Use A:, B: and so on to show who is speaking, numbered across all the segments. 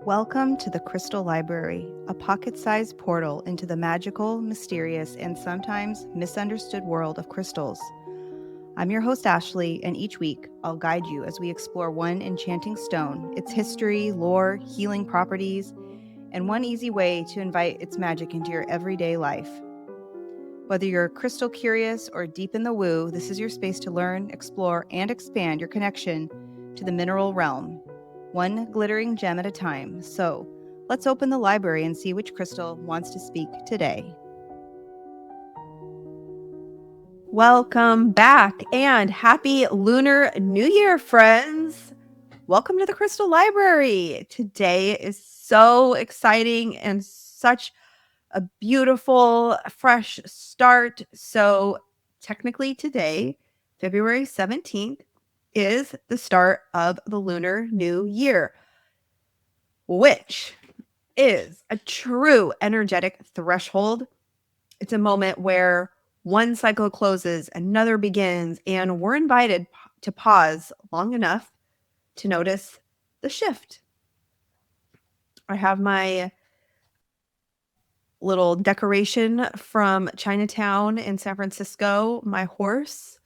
A: Welcome to the Crystal Library, a pocket-sized portal into the magical, mysterious, and sometimes misunderstood world of crystals. I'm your host, Ashleigh, and each week I'll guide you as we explore one enchanting stone, its history, lore, healing properties, and one easy way to invite its magic into your everyday life. Whether you're crystal curious or deep in the woo, this is your space to learn, explore, and expand your connection to the mineral realm, one glittering gem at a time. So let's open the library and see which crystal wants to speak today. Welcome back and happy Lunar New Year, friends. Welcome to the Crystal Library. Today is so exciting and such a beautiful, fresh start. So technically today, February 17th, is the start of the Lunar New Year, which is a true energetic threshold. It's a moment where one cycle closes, another begins, and we're invited to pause long enough to notice the shift. I have my little decoration from Chinatown in San Francisco, my horse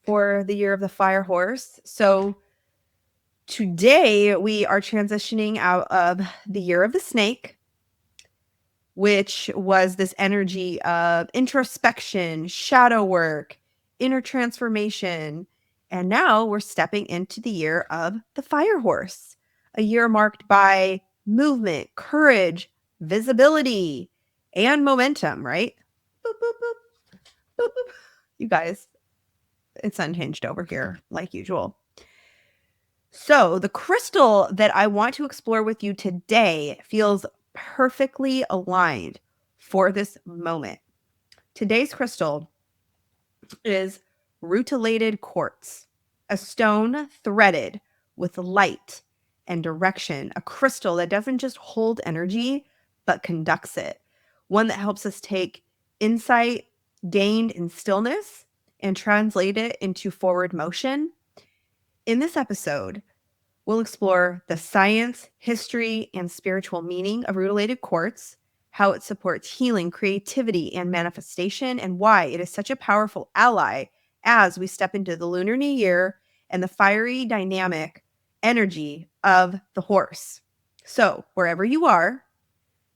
A: for the year of the fire horse. So today we are transitioning out of the year of the snake, which was this energy of introspection, shadow work, inner transformation. And now we're stepping into the year of the fire horse, a year marked by movement, courage, visibility, and momentum, right? Boop, boop, boop, boop, boop. You guys, it's unhinged over here, like usual. So the crystal that I want to explore with you today feels perfectly aligned for this moment. Today's crystal is Rutilated Quartz, a stone threaded with light and direction, a crystal that doesn't just hold energy, but conducts it. One that helps us take insight gained in stillness and translate it into forward motion. In this episode, we'll explore the science, history, and spiritual meaning of rutilated quartz, how it supports healing, creativity, and manifestation, and why it is such a powerful ally as we step into the Lunar New Year and the fiery, dynamic energy of the horse. So, wherever you are,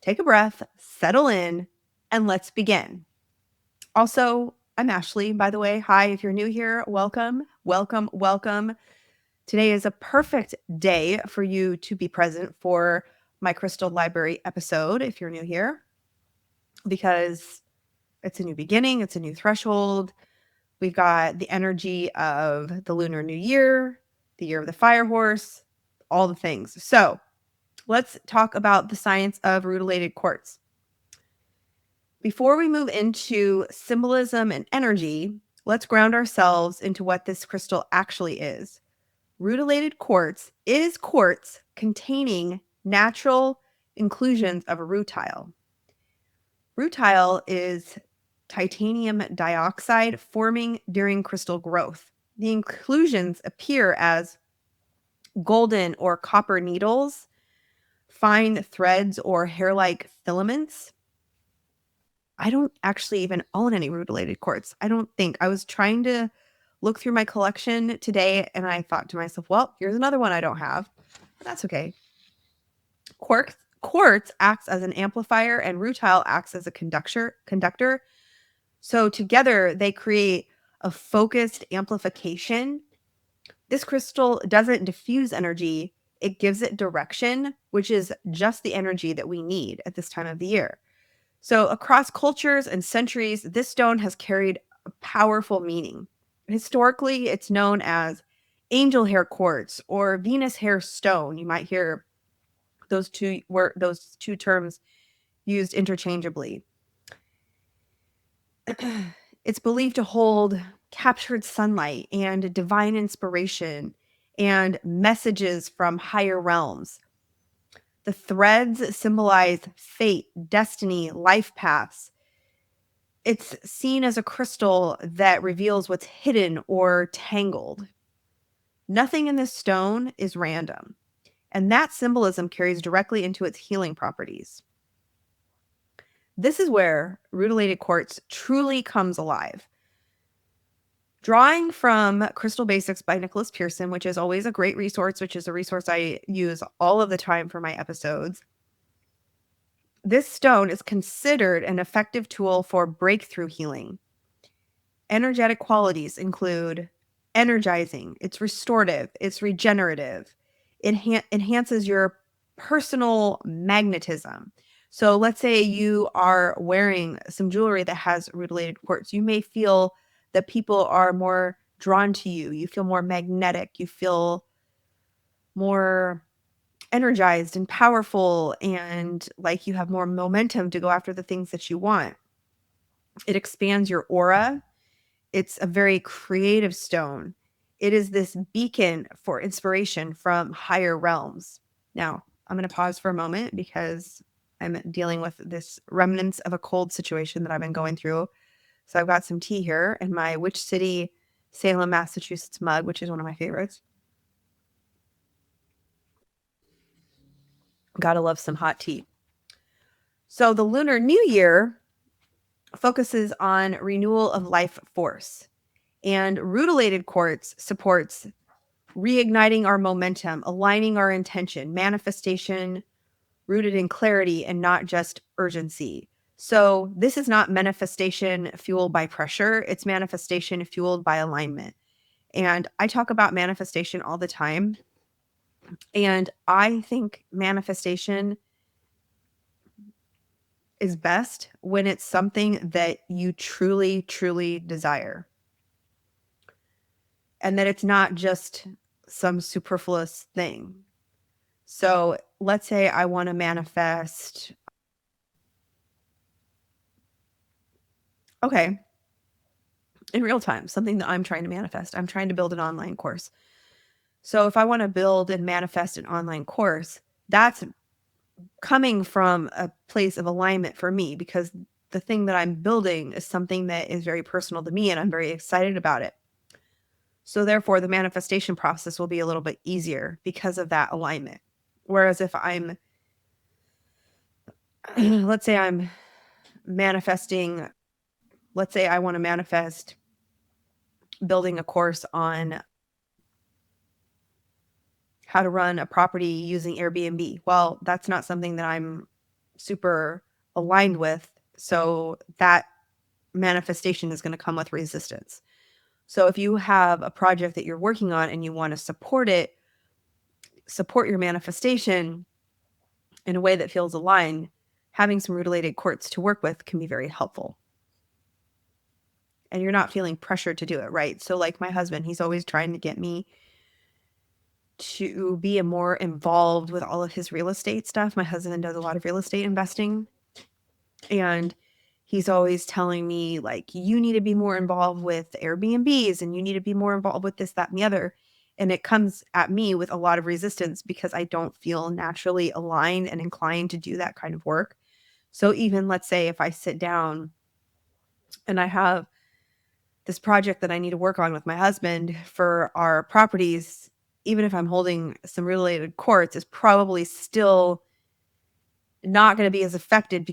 A: take a breath, settle in, and let's begin. Also, I'm Ashleigh, by the way. Hi, if you're new here, welcome, welcome, welcome. Today is a perfect day for you to be present for my Crystal Library episode if you're new here, because it's a new beginning, it's a new threshold. We've got the energy of the Lunar New Year, the year of the fire horse, all the things. So let's talk about the science of rutilated quartz. Before we move into symbolism and energy, let's ground ourselves into what this crystal actually is. Rutilated quartz is quartz containing natural inclusions of a rutile. Rutile is titanium dioxide forming during crystal growth. The inclusions appear as golden or copper needles, fine threads, or hair-like filaments. I don't actually even own any rutilated quartz. I don't think. I was trying to look through my collection today and I thought to myself, well, here's another one I don't have. But that's okay. Quartz acts as an amplifier and rutile acts as a conductor. So together they create a focused amplification. This crystal doesn't diffuse energy. It gives it direction, which is just the energy that we need at this time of the year. So across cultures and centuries, this stone has carried a powerful meaning. Historically, it's known as angel hair quartz or Venus hair stone. You might hear those two terms used interchangeably. It's believed to hold captured sunlight and divine inspiration and messages from higher realms. The threads symbolize fate, destiny, life paths. It's seen as a crystal that reveals what's hidden or tangled. Nothing in this stone is random. And that symbolism carries directly into its healing properties. This is where Rutilated Quartz truly comes alive. Drawing from Crystal Basics by Nicholas Pearson, which is always a great resource, which is a resource I use all of the time for my episodes. This stone is considered an effective tool for breakthrough healing. Energetic qualities include energizing, it's restorative, it's regenerative, it enhances your personal magnetism. So let's say you are wearing some jewelry that has rutilated quartz. You may feel that people are more drawn to you. You feel more magnetic. You feel more energized and powerful, and like you have more momentum to go after the things that you want. It expands your aura. It's a very creative stone. It is this beacon for inspiration from higher realms. Now, I'm going to pause for a moment because I'm dealing with this remnants of a cold situation that I've been going through. So I've got some tea here in my Witch City, Salem, Massachusetts mug, which is one of my favorites. Gotta love some hot tea. So the Lunar New Year focuses on renewal of life force, and Rutilated Quartz supports reigniting our momentum, aligning our intention, manifestation rooted in clarity and not just urgency. So this is not manifestation fueled by pressure. It's manifestation fueled by alignment. And I talk about manifestation all the time. And I think manifestation is best when it's something that you truly, truly desire. And that it's not just some superfluous thing. So let's say I want to manifest. Okay. In real time, something that I'm trying to manifest. I'm trying to build an online course. So if I want to build and manifest an online course, that's coming from a place of alignment for me, because the thing that I'm building is something that is very personal to me and I'm very excited about it. So therefore, the manifestation process will be a little bit easier because of that alignment. Whereas if I'm, let's say I'm manifesting, let's say I want to manifest building a course on how to run a property using Airbnb. Well, that's not something that I'm super aligned with. So that manifestation is going to come with resistance. So if you have a project that you're working on and you want to support it, support your manifestation in a way that feels aligned, having some rutilated quartz to work with can be very helpful. And you're not feeling pressured to do it, right? So like my husband, he's always trying to get me to be more involved with all of his real estate stuff. My husband does a lot of real estate investing. And he's always telling me, like, you need to be more involved with Airbnbs and you need to be more involved with this, that, and the other. And it comes at me with a lot of resistance because I don't feel naturally aligned and inclined to do that kind of work. So even let's say if I sit down and I have this project that I need to work on with my husband for our properties, even if I'm holding some related quartz, is probably still not going to be as effective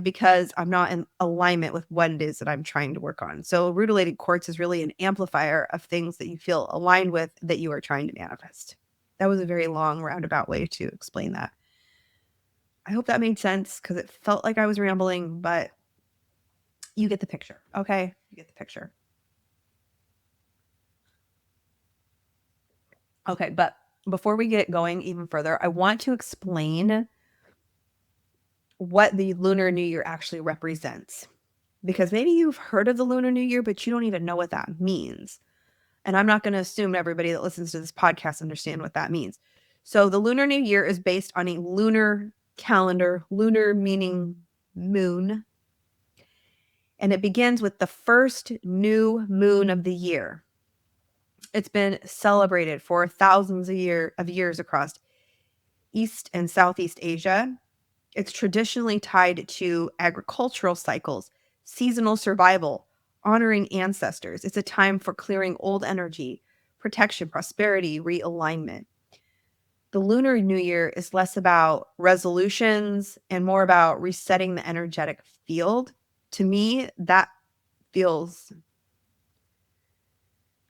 A: because I'm not in alignment with what it is that I'm trying to work on. So rutilated quartz is really an amplifier of things that you feel aligned with that you are trying to manifest. That was a very long roundabout way to explain that. I hope that made sense because it felt like I was rambling, but you get the picture. Okay, you get the picture. Okay, but before we get going even further, I want to explain what the Lunar New Year actually represents. Because maybe you've heard of the Lunar New Year, but you don't even know what that means. And I'm not going to assume everybody that listens to this podcast understand what that means. So the Lunar New Year is based on a lunar calendar, lunar meaning moon. And it begins with the first new moon of the year. It's been celebrated for thousands of years across East and Southeast Asia. It's traditionally tied to agricultural cycles, seasonal survival, honoring ancestors. It's a time for clearing old energy, protection, prosperity, realignment. The Lunar New Year is less about resolutions and more about resetting the energetic field. To me, that feels,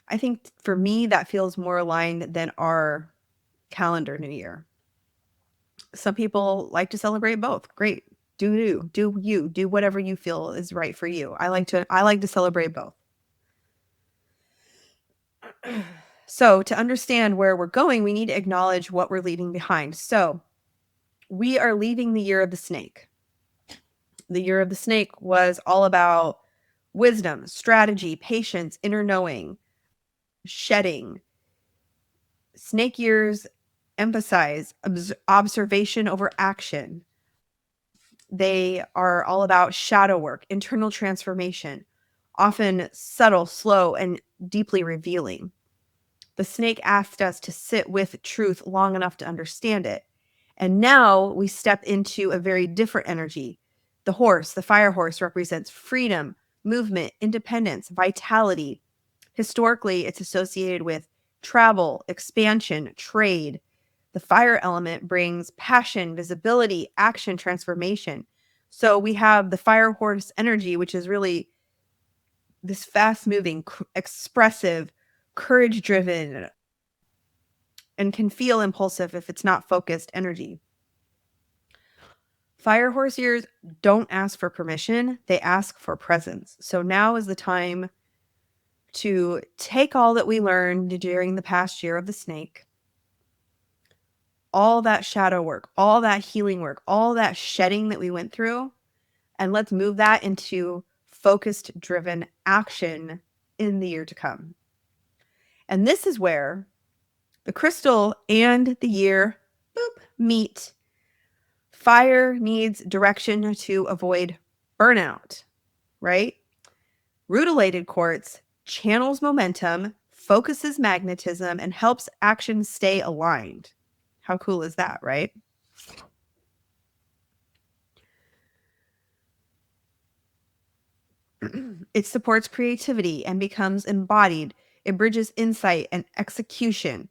A: I think for me, that feels more aligned than our calendar New Year. Some people like to celebrate both. Great. Do whatever you feel is right for you. I like to celebrate both. So, to understand where we're going, we need to acknowledge what we're leaving behind. So, we are leaving the year of the snake. The year of the snake was all about wisdom, strategy, patience, inner knowing, shedding. Snake years emphasize observation over action. They are all about shadow work, internal transformation, often subtle, slow, and deeply revealing. The snake asked us to sit with truth long enough to understand it. And now we step into a very different energy. The horse, the fire horse, represents freedom, movement, independence, vitality. Historically, it's associated with travel, expansion, trade. The fire element brings passion, visibility, action, transformation. So we have the fire horse energy, which is really this fast moving, expressive, courage driven, and can feel impulsive if it's not focused energy. Fire horse years don't ask for permission, they ask for presence. So now is the time to take all that we learned during the past year of the snake, all that shadow work, all that healing work, all that shedding that we went through, and let's move that into focused, driven action in the year to come. And this is where the crystal and the year meet. Fire needs direction to avoid burnout, right? Rutilated quartz channels momentum, focuses magnetism, and helps action stay aligned. How cool is that, right? It supports creativity and becomes embodied. It bridges insight and execution.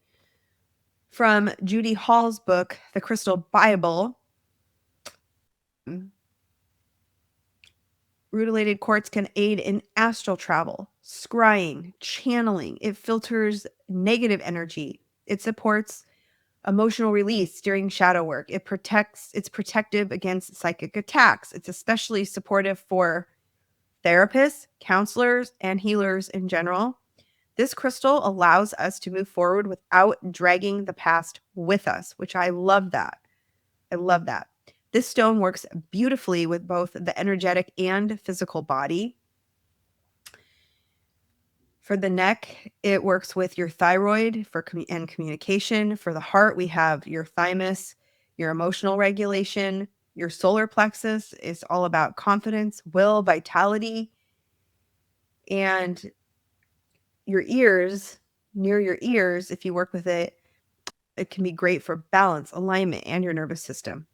A: From Judy Hall's book, The Crystal Bible, Rutilated quartz can aid in astral travel, scrying, channeling. It filters negative energy. It supports emotional release during shadow work. It's protective against psychic attacks. It's especially supportive for therapists, counselors, and healers in general. This crystal allows us to move forward without dragging the past with us, which I love that. I love that. This stone works beautifully with both the energetic and physical body. For the neck, it works with your thyroid and communication. For the heart, we have your thymus, your emotional regulation. Your solar plexus is all about confidence, will, vitality. And your ears, near your ears, if you work with it, it can be great for balance, alignment, and your nervous system.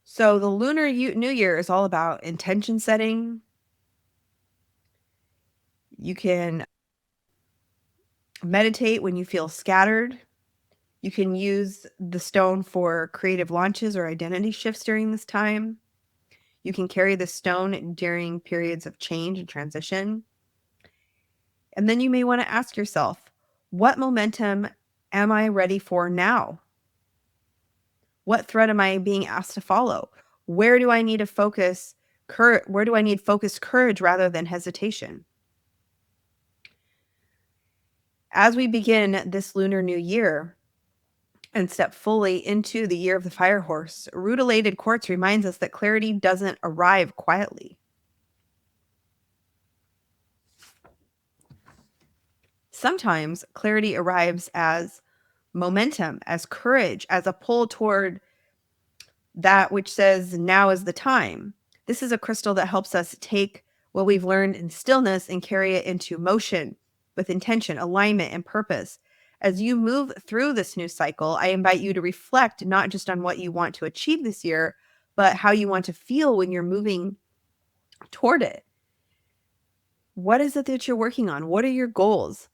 A: So the Lunar New Year is all about intention setting. You can meditate when you feel scattered. You can use the stone for creative launches or identity shifts during this time. You can carry the stone during periods of change and transition. And then you may want to ask yourself, what momentum am I ready for now? What thread am I being asked to follow? Where do I need to focus? Where do I need focused courage rather than hesitation? As we begin this Lunar New Year and step fully into the year of the fire horse, Rutilated Quartz reminds us that clarity doesn't arrive quietly. Sometimes clarity arrives as momentum, as courage, as a pull toward that which says now is the time. This is a crystal that helps us take what we've learned in stillness and carry it into motion with intention, alignment, and purpose. As you move through this new cycle, I invite you to reflect not just on what you want to achieve this year, but how you want to feel when you're moving toward it. What is it that you're working on? What are your goals?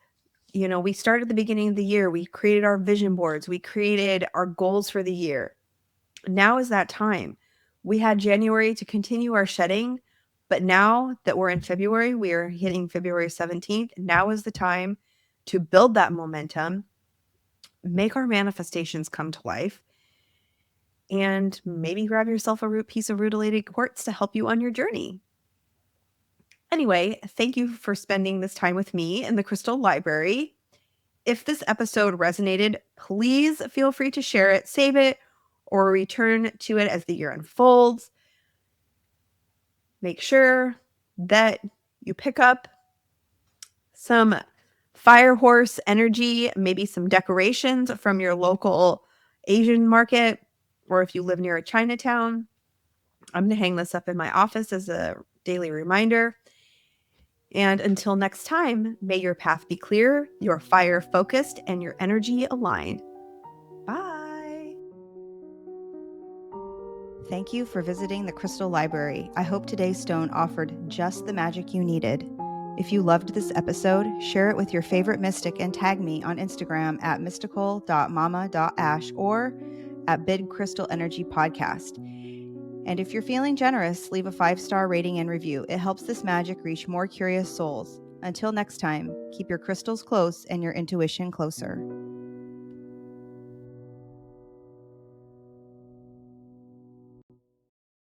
A: We started at the beginning of the year. We created our vision boards. We created our goals for the year. Now is that time. We had January to continue our shedding, but now that we're in February, we are hitting February 17th. Now is the time to build that momentum, make our manifestations come to life, and maybe grab yourself a piece of Rutilated Quartz to help you on your journey. Anyway, thank you for spending this time with me in the Crystal Library. If this episode resonated, please feel free to share it, save it, or return to it as the year unfolds. Make sure that you pick up some fire horse energy, maybe some decorations from your local Asian market, or if you live near a Chinatown. I'm going to hang this up in my office as a daily reminder. And until next time, may your path be clear, your fire focused, and your energy aligned. Bye.
B: Thank you for visiting the Crystal Library. I hope today's stone offered just the magic you needed. If you loved this episode, share it with your favorite mystic and tag me on Instagram at mystical.mama.ash or at Big Crystal Energy Podcast. And if you're feeling generous, leave a 5-star rating and review. It helps this magic reach more curious souls. Until next time, keep your crystals close and your intuition closer.